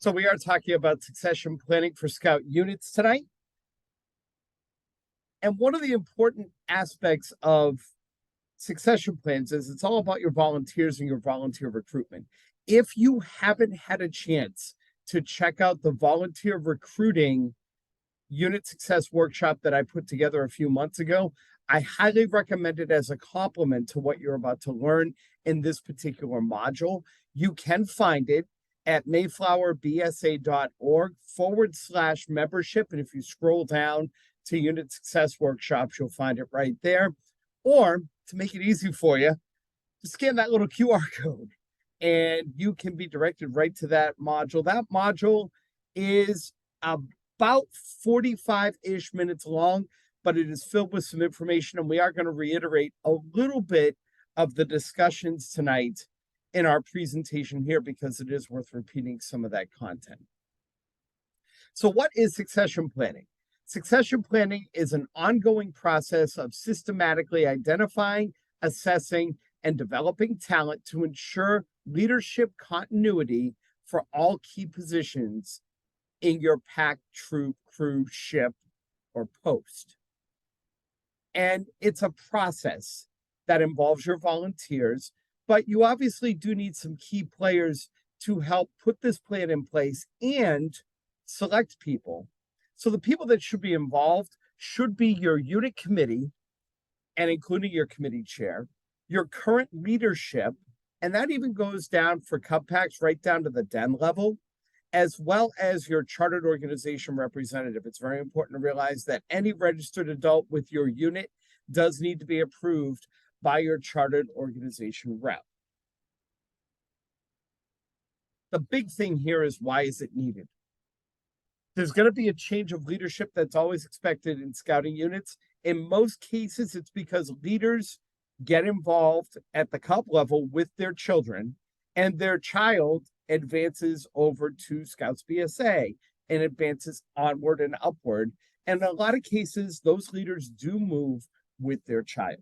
So we are talking about succession planning for Scout units tonight. And one of the important aspects of succession plans is it's all about your volunteers and your volunteer recruitment. If you haven't had a chance to check out the volunteer recruiting unit success workshop that I put together a few months ago, I highly recommend it as a complement to what you're about to learn in this particular module. You can find it at mayflowerbsa.org/membership. And if you scroll down to Unit Success Workshops, you'll find it right there. Or to make it easy for you, just scan that little QR code and you can be directed right to that module. That module is about 45-ish minutes long, but it is filled with some information, and we are going to reiterate a little bit of the discussions tonight in our presentation here because it is worth repeating some of that content. So what is succession planning? Succession planning is an ongoing process of systematically identifying, assessing, and developing talent to ensure leadership continuity for all key positions in your pack, troop, crew, ship, or post. And it's a process that involves your volunteers, but you obviously do need some key players to help put this plan in place and select people. So the people that should be involved should be your unit committee, and including your committee chair, your current leadership, and that even goes down for cup packs right down to the den level, as well as your chartered organization representative. It's very important to realize that any registered adult with your unit does need to be approved by your chartered organization rep. The big thing here is, why is it needed? There's going to be a change of leadership that's always expected in scouting units. In most cases, it's because leaders get involved at the cup level with their children, and their child advances over to Scouts BSA and advances onward and upward. And in a lot of cases, those leaders do move with their child.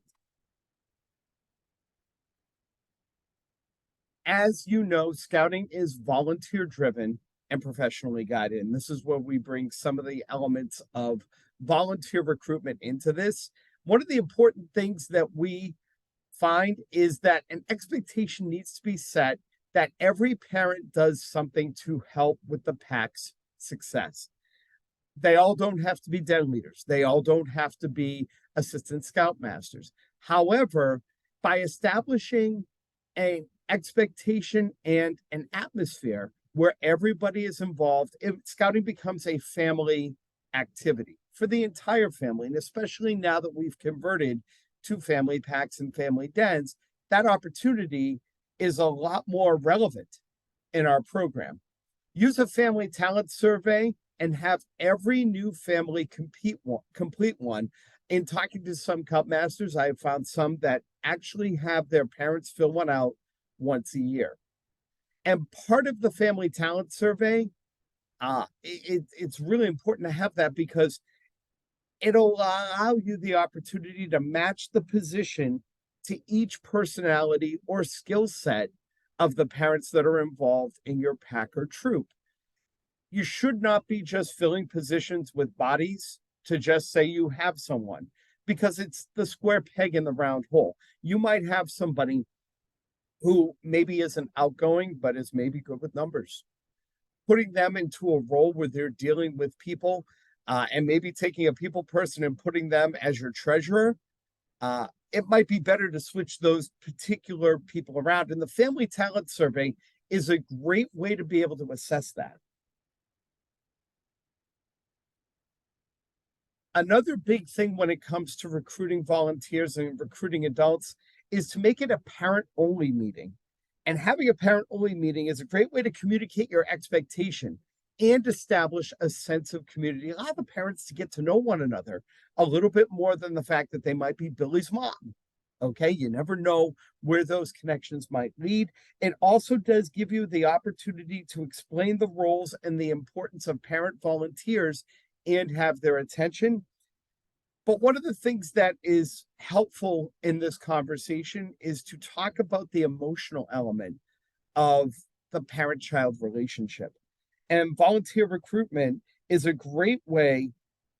As you know, scouting is volunteer driven and professionally guided. And this is where we bring some of the elements of volunteer recruitment into this. One of the important things that we find is that an expectation needs to be set that every parent does something to help with the pack's success. They all don't have to be den leaders. They all don't have to be assistant scoutmasters. However, by establishing an expectation and an atmosphere where everybody is involved, scouting becomes a family activity for the entire family. And especially now that we've converted to family packs and family dens, that opportunity is a lot more relevant in our program. Use a family talent survey and have every new family complete one. In talking to some cup masters, I have found some that actually have their parents fill one out once a year. And part of the family talent survey, it's really important to have that because it'll allow you the opportunity to match the position to each personality or skill set of the parents that are involved in your pack or troop. You should not be just filling positions with bodies to just say you have someone, because it's the square peg in the round hole. You might have somebody who maybe isn't outgoing, but is maybe good with numbers. Putting them into a role where they're dealing with people, and maybe taking a people person and putting them as your treasurer, it might be better to switch those particular people around. And the family talent survey is a great way to be able to assess that. Another big thing when it comes to recruiting volunteers and recruiting adults is to make it a parent-only meeting. And having a parent-only meeting is a great way to communicate your expectation and establish a sense of community. Allow the parents to get to know one another a little bit more than the fact that they might be Billy's mom. Okay, you never know where those connections might lead. It also does give you the opportunity to explain the roles and the importance of parent volunteers and have their attention. But one of the things that is helpful in this conversation is to talk about the emotional element of the parent-child relationship. And volunteer recruitment is a great way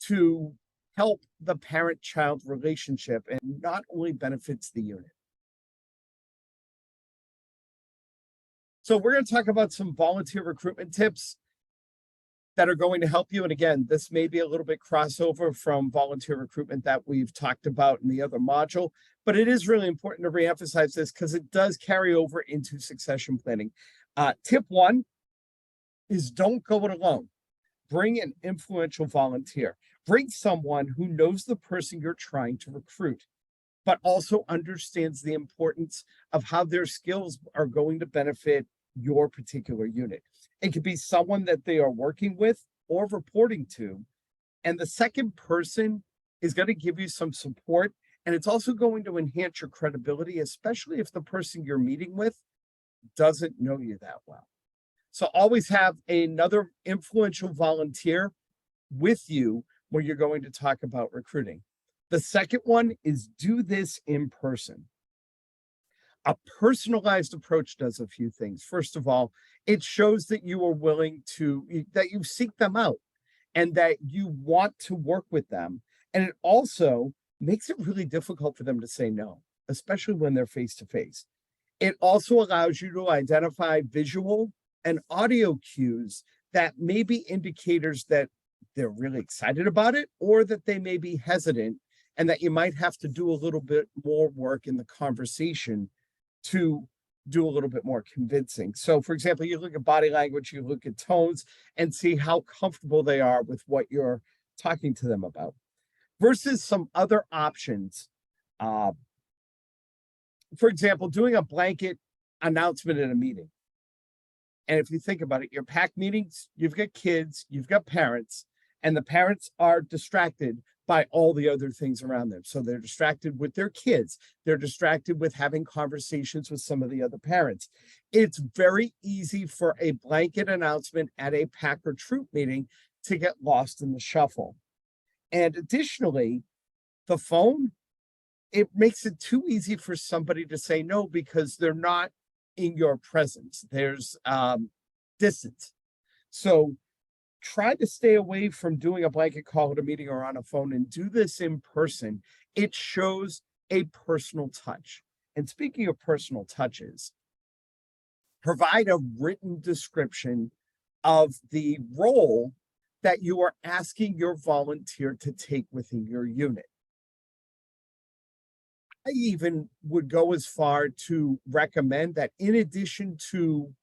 to help the parent-child relationship and not only benefits the unit. So we're going to talk about some volunteer recruitment tips that are going to help you. And again, this may be a little bit crossover from volunteer recruitment that we've talked about in the other module, but it is really important to reemphasize this because it does carry over into succession planning. Tip one is don't go it alone. Bring an influential volunteer. Bring someone who knows the person you're trying to recruit, but also understands the importance of how their skills are going to benefit your particular unit. It could be someone that they are working with or reporting to. And the second person is going to give you some support. And it's also going to enhance your credibility, especially if the person you're meeting with doesn't know you that well. So always have another influential volunteer with you when you're going to talk about recruiting. The second one is do this in person. A personalized approach does a few things. First of all, it shows that you are willing to, that you seek them out and that you want to work with them. And it also makes it really difficult for them to say no, especially when they're face to face. It also allows you to identify visual and audio cues that may be indicators that they're really excited about it or that they may be hesitant and that you might have to do a little bit more work in the conversation to do a little bit more convincing. So, for example, you look at body language, you look at tones, and see how comfortable they are with what you're talking to them about. Versus some other options. For example, doing a blanket announcement in a meeting. And if you think about it, your PAC meetings, you've got kids, you've got parents, and the parents are distracted by all the other things around them. So they're distracted with their kids. They're distracted with having conversations with some of the other parents. It's very easy for a blanket announcement at a PAC or troop meeting to get lost in the shuffle. And additionally, the phone, it makes it too easy for somebody to say no because they're not in your presence. There's distance. So try to stay away from doing a blanket call at a meeting or on a phone and do this in person. It shows a personal touch. And speaking of personal touches, provide a written description of the role that you are asking your volunteer to take within your unit. I even would go as far to recommend that in addition to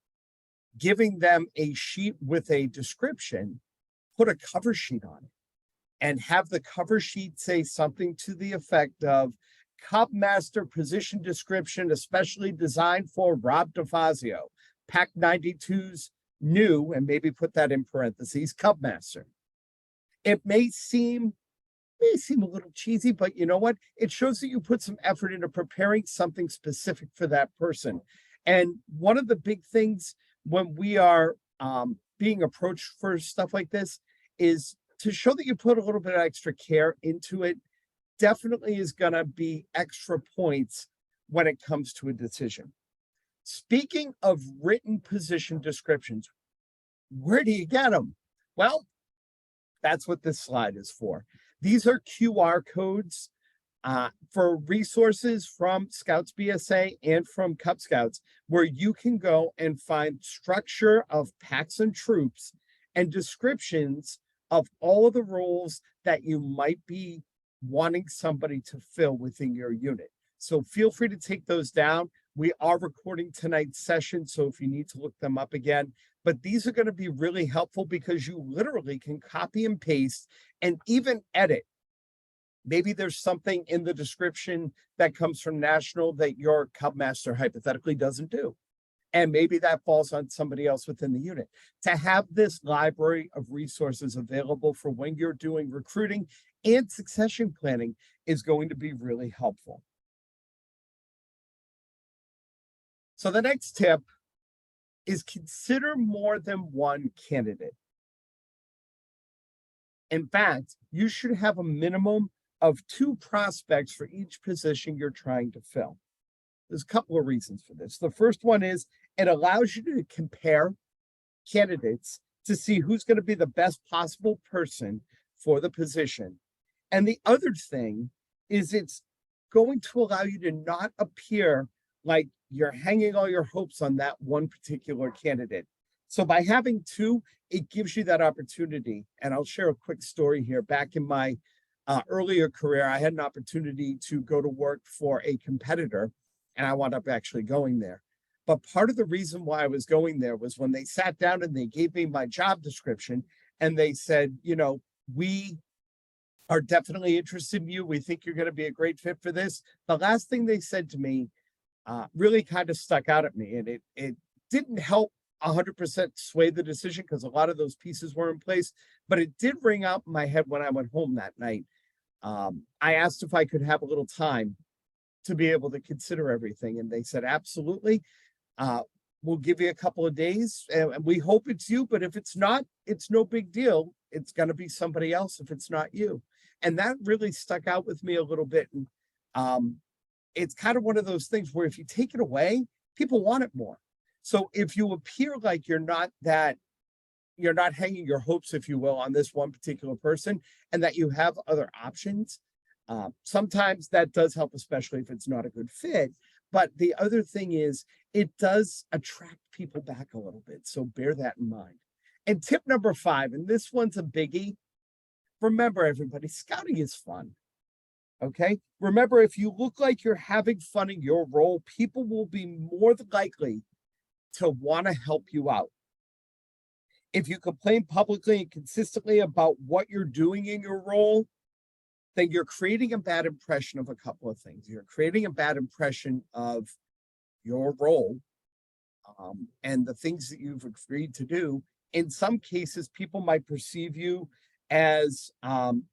giving them a sheet with a description, put a cover sheet on it and have the cover sheet say something to the effect of Cub Master position description, especially designed for Rob DeFazio, PAC 92's new, and maybe put that in parentheses, Cub Master. It may seem a little cheesy, but you know what? It shows that you put some effort into preparing something specific for that person. And one of the big things when we are being approached for stuff like this is to show that you put a little bit of extra care into it. Definitely is going to be extra points when it comes to a decision. Speaking of written position descriptions, where do you get them? Well, that's what this slide is for. These are QR codes for resources from Scouts BSA and from Cub Scouts, where you can go and find structure of PACs and troops and descriptions of all of the roles that you might be wanting somebody to fill within your unit. So feel free to take those down. We are recording tonight's session, so if you need to look them up again, but these are going to be really helpful because you literally can copy and paste and even edit. Maybe there's something in the description that comes from National that your Cub Master hypothetically doesn't do. And maybe that falls on somebody else within the unit. To have this library of resources available for when you're doing recruiting and succession planning is going to be really helpful. So the next tip is consider more than one candidate. In fact, you should have a minimum of 2 prospects for each position you're trying to fill. There's a couple of reasons for this. The first one is it allows you to compare candidates to see who's going to be the best possible person for the position. And the other thing is it's going to allow you to not appear like you're hanging all your hopes on that one particular candidate. So by having two, it gives you that opportunity. And I'll share a quick story here. Back in my earlier career, I had an opportunity to go to work for a competitor, and I wound up actually going there. But part of the reason why I was going there was when they sat down and they gave me my job description and they said, we are definitely interested in you. We think you're going to be a great fit for this. The last thing they said to me really kind of stuck out at me, and it didn't help 100% sway the decision because a lot of those pieces were in place, but it did ring out in my head when I went home that night. I asked if I could have a little time to be able to consider everything, and they said, absolutely. We'll give you a couple of days, and we hope it's you, but if it's not, it's no big deal. It's going to be somebody else if it's not you. And that really stuck out with me a little bit. And it's kind of one of those things where if you take it away, people want it more. So if you appear like you're not hanging your hopes, if you will, on this one particular person, and that you have other options, sometimes that does help, especially if it's not a good fit. But the other thing is it does attract people back a little bit. So bear that in mind. And tip number 5, and this one's a biggie. Remember, everybody, scouting is fun. Okay. Remember, if you look like you're having fun in your role, people will be more than likely to want to help you out. If you complain publicly and consistently about what you're doing in your role, then you're creating a bad impression of a couple of things. You're creating a bad impression of your role and the things that you've agreed to do. In some cases, people might perceive you as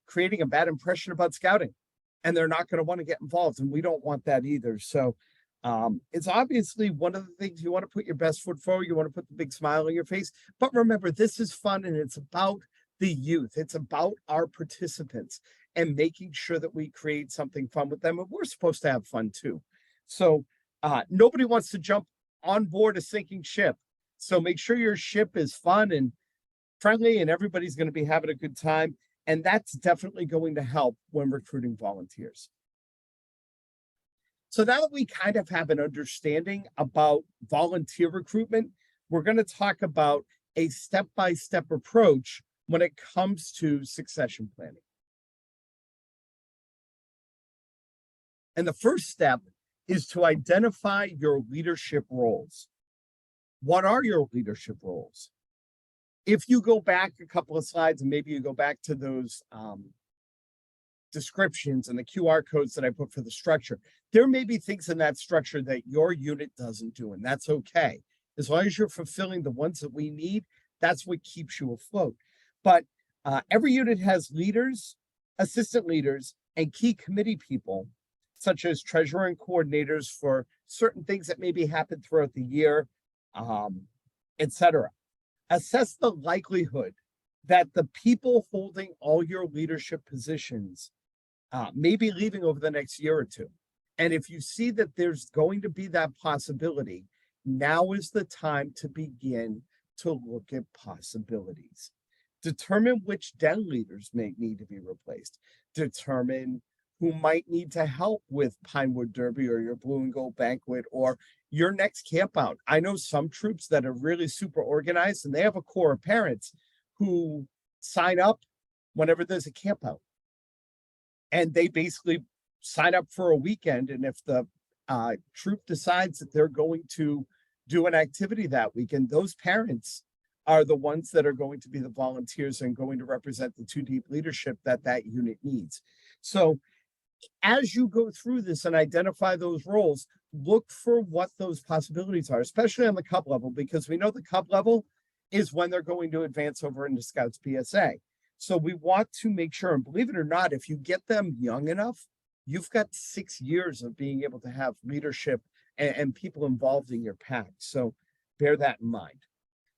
creating a bad impression about scouting, and they're not going to want to get involved. And we don't want that either. So it's obviously one of the things you want to put your best foot forward. You want to put the big smile on your face. But remember, this is fun, and it's about the youth. It's about our participants and making sure that we create something fun with them. And we're supposed to have fun too. So nobody wants to jump on board a sinking ship. So make sure your ship is fun and friendly, and everybody's going to be having a good time. And that's definitely going to help when recruiting volunteers. So now that we kind of have an understanding about volunteer recruitment, we're going to talk about a step-by-step approach when it comes to succession planning. And the first step is to identify your leadership roles. What are your leadership roles? If you go back a couple of slides, and maybe you go back to those descriptions and the QR codes that I put for the structure, there may be things in that structure that your unit doesn't do, and that's okay. As long as you're fulfilling the ones that we need, that's what keeps you afloat. But every unit has leaders, assistant leaders, and key committee people, such as treasurer and coordinators for certain things that maybe happen throughout the year, etc. Assess the likelihood that the people holding all your leadership positions may be leaving over the next year or two. And if you see that there's going to be that possibility, now is the time to begin to look at possibilities. Determine which den leaders may need to be replaced. Determine who might need to help with Pinewood Derby or your Blue and Gold Banquet or your next camp out. I know some troops that are really super organized, and they have a core of parents who sign up whenever there's a camp out. And they basically sign up for a weekend. And if the troop decides that they're going to do an activity that weekend, those parents are the ones that are going to be the volunteers and going to represent the 2 Deep leadership that unit needs. So as you go through this and identify those roles, look for what those possibilities are, especially on the Cub level, because we know the Cub level is when they're going to advance over into Scouts PSA. So we want to make sure, and believe it or not, if you get them young enough, you've got 6 years of being able to have leadership and people involved in your pack. So bear that in mind.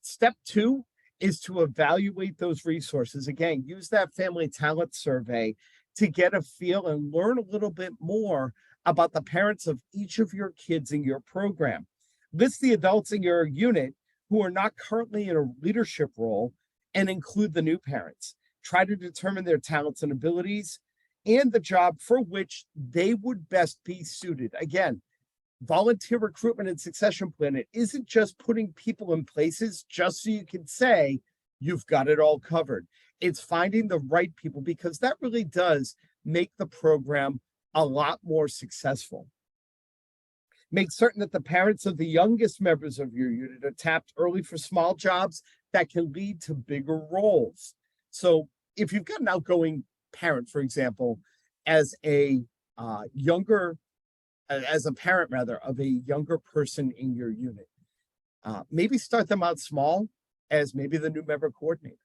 Step 2 is to evaluate those resources. Again, use that family talent survey to get a feel and learn a little bit more about the parents of each of your kids in your program. List the adults in your unit who are not currently in a leadership role and include the new parents. Try to determine their talents and abilities and the job for which they would best be suited. Again, volunteer recruitment and succession planning isn't just putting people in places just so you can say you've got it all covered. It's finding the right people, because that really does make the program a lot more successful. Make certain that the parents of the youngest members of your unit are tapped early for small jobs that can lead to bigger roles. So if you've got an outgoing parent, for example, as a as a parent rather, of a younger person in your unit, maybe start them out small as maybe the new member coordinator.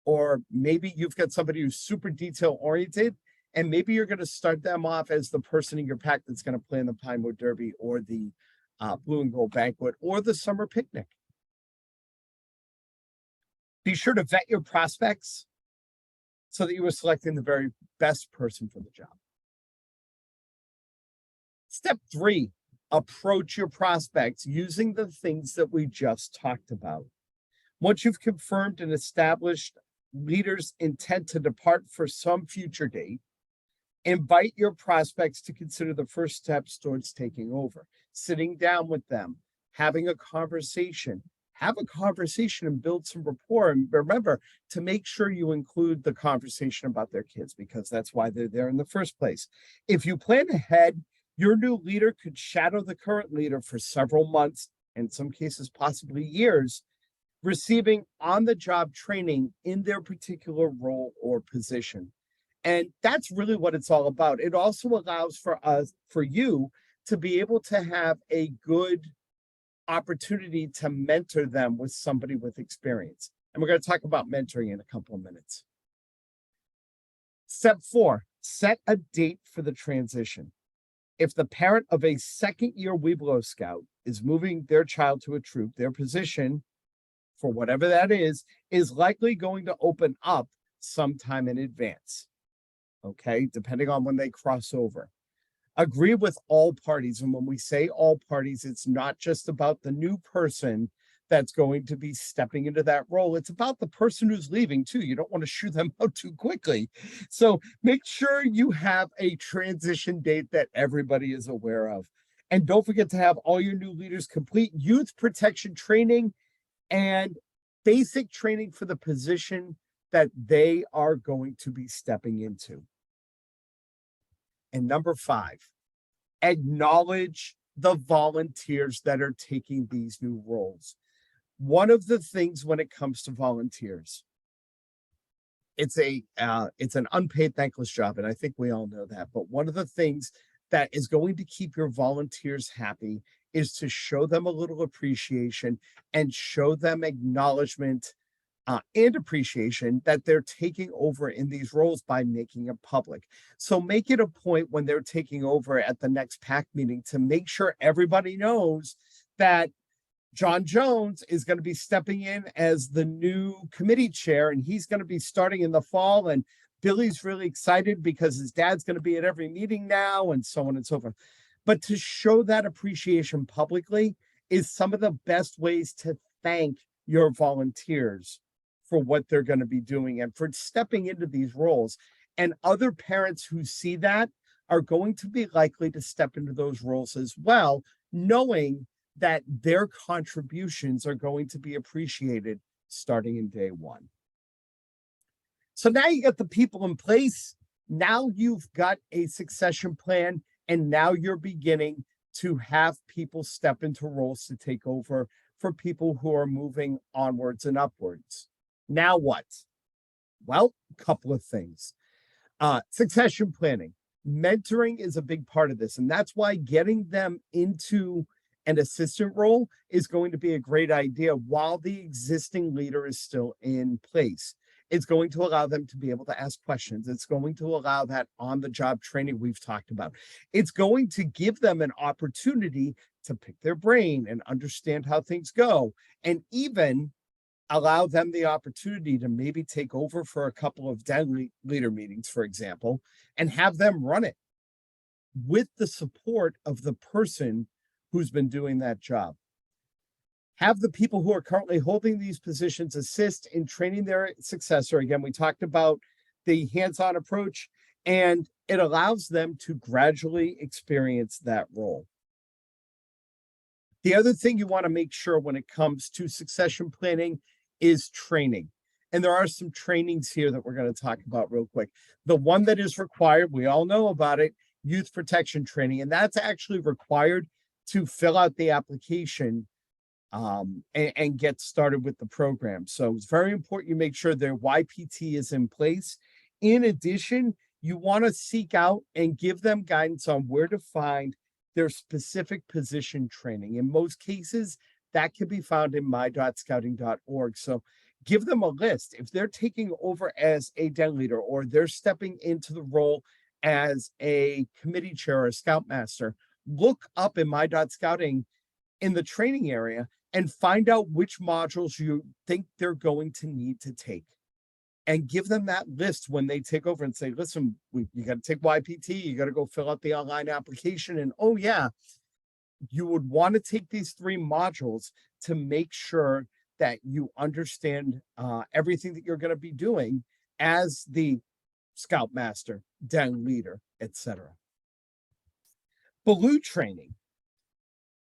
Or maybe you've got somebody who's super detail oriented, and maybe you're going to start them off as the person in your pack that's going to plan the Pinewood Derby or the Blue and Gold Banquet or the summer picnic. Be sure to vet your prospects so that you are selecting the very best person for the job. Step 3, approach your prospects using the things that we just talked about. Once you've confirmed and established leaders' intent to depart for some future date, invite your prospects to consider the first steps towards taking over, sitting down with them, having a conversation. Have a conversation and build some rapport. And remember to make sure you include the conversation about their kids, because that's why they're there in the first place. If you plan ahead, your new leader could shadow the current leader for several months, in some cases possibly years, receiving on-the-job training in their particular role or position. And that's really what it's all about. It also allows for you to be able to have a good opportunity to mentor them with somebody with experience. And we're going to talk about mentoring in a couple of minutes. Step 4, set a date for the transition. If the parent of a second-year Webelos Scout is moving their child to a troop, their position, for whatever that is likely going to open up sometime in advance. Okay, depending on when they cross over. Agree with all parties. And when we say all parties, it's not just about the new person that's going to be stepping into that role. It's about the person who's leaving too. You don't want to shoo them out too quickly. So make sure you have a transition date that everybody is aware of. And don't forget to have all your new leaders complete youth protection training and basic training for the position that they are going to be stepping into. And number 5, acknowledge the volunteers that are taking these new roles. One of the things when it comes to volunteers, it's an unpaid thankless job, and I think we all know that. But one of the things that is going to keep your volunteers happy is to show them a little appreciation and show them acknowledgement and appreciation that they're taking over in these roles by making it public. So make it a point when they're taking over at the next PAC meeting to make sure everybody knows that John Jones is going to be stepping in as the new committee chair, and he's going to be starting in the fall. And Billy's really excited because his dad's going to be at every meeting now, and so on and so forth. But to show that appreciation publicly is some of the best ways to thank your volunteers for what they're going to be doing and for stepping into these roles. And other parents who see that are going to be likely to step into those roles as well, knowing that their contributions are going to be appreciated starting in day 1. So now you got the people in place. Now you've got a succession plan, and now you're beginning to have people step into roles to take over for people who are moving onwards and upwards. Now what? Well, a couple of things. Succession planning. Mentoring is a big part of this, and that's why getting them into an assistant role is going to be a great idea while the existing leader is still in place. It's going to allow them to be able to ask questions. It's going to allow that on-the-job training we've talked about. It's going to give them an opportunity to pick their brain and understand how things go, and even allow them the opportunity to maybe take over for a couple of leader meetings, for example, and have them run it with the support of the person who's been doing that job. Have the people who are currently holding these positions assist in training their successor. Again, we talked about the hands-on approach, and it allows them to gradually experience that role. The other thing you want to make sure when it comes to succession planning is training. And there are some trainings here that we're going to talk about real quick. The one that is required, we all know about it, youth protection training. And that's actually required to fill out the application and get started with the program. So it's very important you make sure their YPT is in place. In addition, you want to seek out and give them guidance on where to find their specific position training. In most cases, that can be found in my.scouting.org. So give them a list. If they're taking over as a den leader or they're stepping into the role as a committee chair or a scoutmaster, look up in my.scouting in the training area and find out which modules you think they're going to need to take. And give them that list when they take over and say, listen, you got to take YPT, you got to go fill out the online application. And oh yeah, you would want to take these 3 modules to make sure that you understand everything that you're going to be doing as the scoutmaster, den leader, etc. Blue training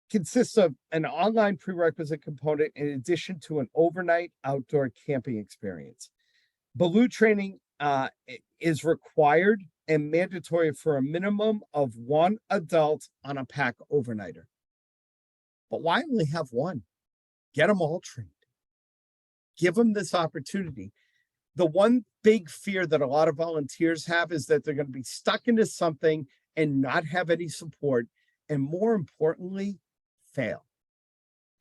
consists of an online prerequisite component in addition to an overnight outdoor camping experience. Baloo training is required and mandatory for a minimum of 1 adult on a pack overnighter. But why only have 1? Get them all trained. Give them this opportunity. The one big fear that a lot of volunteers have is that they're going to be stuck into something and not have any support, and more importantly, fail.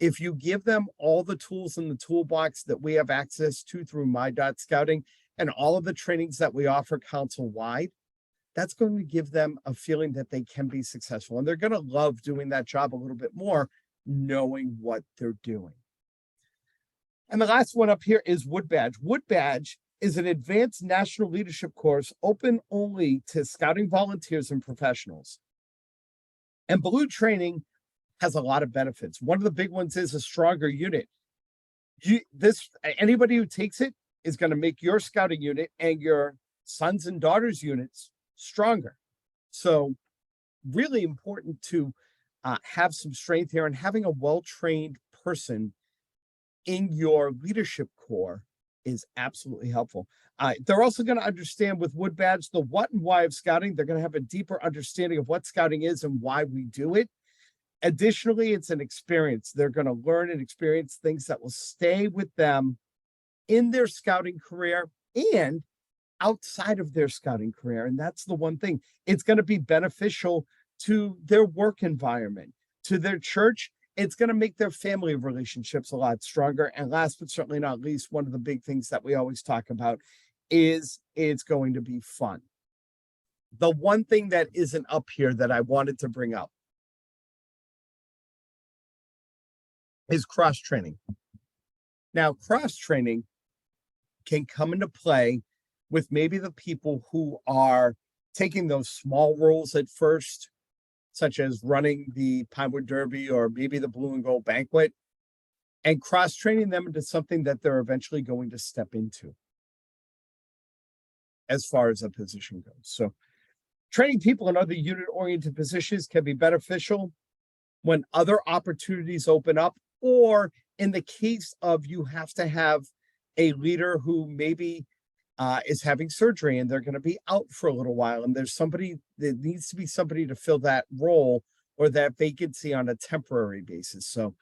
If you give them all the tools in the toolbox that we have access to through my.scouting and all of the trainings that we offer council-wide, that's going to give them a feeling that they can be successful. And they're going to love doing that job a little bit more, knowing what they're doing. And the last one up here is Wood Badge. Wood Badge is an advanced national leadership course open only to scouting volunteers and professionals. And Baloo training has a lot of benefits. One of the big ones is a stronger unit. Anybody who takes it is going to make your scouting unit and your sons and daughters units stronger. So really important to have some strength here, and having a well-trained person in your leadership core is absolutely helpful. They're also going to understand with Wood Badge the what and why of scouting. They're going to have a deeper understanding of what scouting is and why we do it. Additionally, it's an experience. They're going to learn and experience things that will stay with them in their scouting career and outside of their scouting career. And that's the one thing. It's going to be beneficial to their work environment, to their church. It's going to make their family relationships a lot stronger. And last but certainly not least, one of the big things that we always talk about is it's going to be fun. The one thing that isn't up here that I wanted to bring up is cross-training. Now, cross-training can come into play with maybe the people who are taking those small roles at first, such as running the Pinewood Derby or maybe the Blue and Gold Banquet, and cross-training them into something that they're eventually going to step into as far as a position goes. So training people in other unit-oriented positions can be beneficial when other opportunities open up, or in the case of you have to have a leader who maybe is having surgery and they're going to be out for a little while, and there's somebody that needs to be somebody to fill that role or that vacancy on a temporary basis. So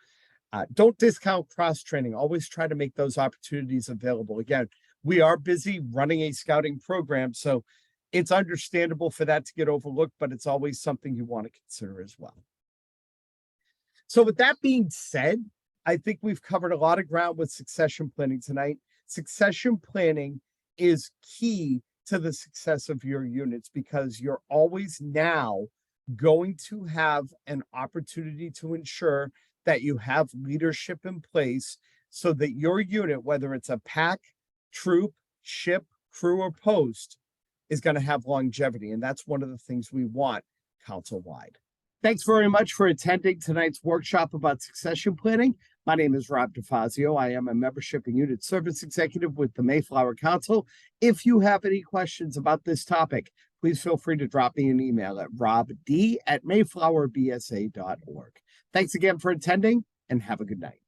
don't discount cross-training. Always try to make those opportunities available. Again, we are busy running a scouting program, so it's understandable for that to get overlooked, but it's always something you want to consider as well. So with that being said, I think we've covered a lot of ground with succession planning tonight. Succession planning is key to the success of your units, because you're always now going to have an opportunity to ensure that you have leadership in place so that your unit, whether it's a pack, troop, ship, crew, or post, is going to have longevity. And that's one of the things we want council-wide. Thanks very much for attending tonight's workshop about succession planning. My name is Rob DeFazio. I am a membership and unit service executive with the Mayflower Council. If you have any questions about this topic, please feel free to drop me an email at robd@mayflowerbsa.org. Thanks again for attending and have a good night.